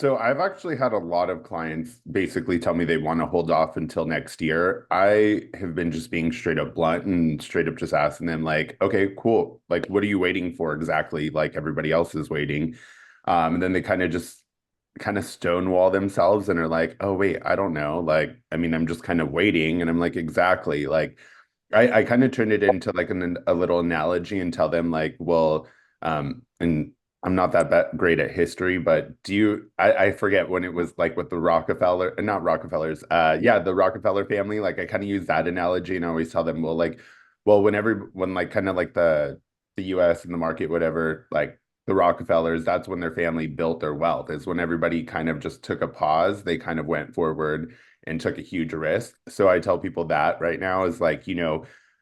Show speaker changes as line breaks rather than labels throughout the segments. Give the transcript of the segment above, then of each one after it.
so I've actually had a lot of clients basically tell me they want to hold off until next year. I have been just being straight up blunt and straight up just asking them like, okay, cool. Like, what are you waiting for exactly? Like everybody else is waiting. And then they kind of stonewall themselves and are like, oh wait, I don't know. Like, I mean, I'm just kind of waiting. And I'm like, exactly. Like I kind of turn it into like a little analogy and tell them like, well, and I'm not that great at history, but I forget when it was like with the Rockefeller, not Rockefellers, yeah, the Rockefeller family. Like I kind of use that analogy and I always tell them, well, like, well, when like kind of like the US and the market, whatever, like the Rockefellers, that's when their family built their wealth, is when everybody kind of just took a pause, they kind of went forward and took a huge risk. So I tell people that right now is like,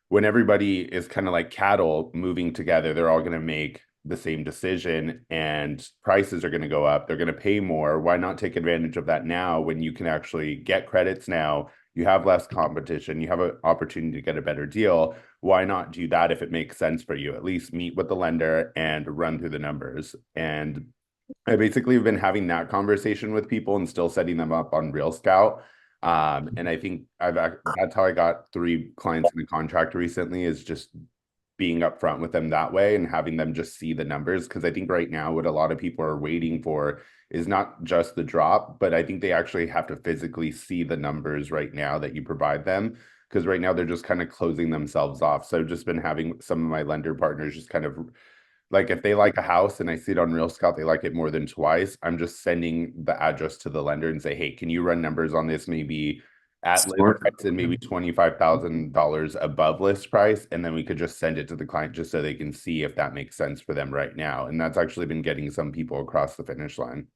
when everybody is kind of like cattle moving together, they're all going to make the same decision and prices are going to go up. They're going to pay more. Why not take advantage of that now when you can actually get credits now? You have less competition. You have an opportunity to get a better deal. Why not do that if it makes sense for you? At least meet with the lender and run through the numbers. And I basically have been having that conversation with people and still setting them up on Real Scout. And I think that's how I got 3 clients in the contract recently, is just being upfront with them that way and having them just see the numbers. Because I think right now what a lot of people are waiting for is not just the drop, but I think they actually have to physically see the numbers right now that you provide them. Because right now they're just kind of closing themselves off. So I've just been having some of my lender partners just kind of like if they like a house and I see it on Real Scout, they like it more than twice, I'm just sending the address to the lender and say, hey, can you run numbers on this maybe at list
Smart.
price and maybe $25,000 above list price? And then we could just send it to the client just so they can see if that makes sense for them right now. And that's actually been getting some people across the finish line.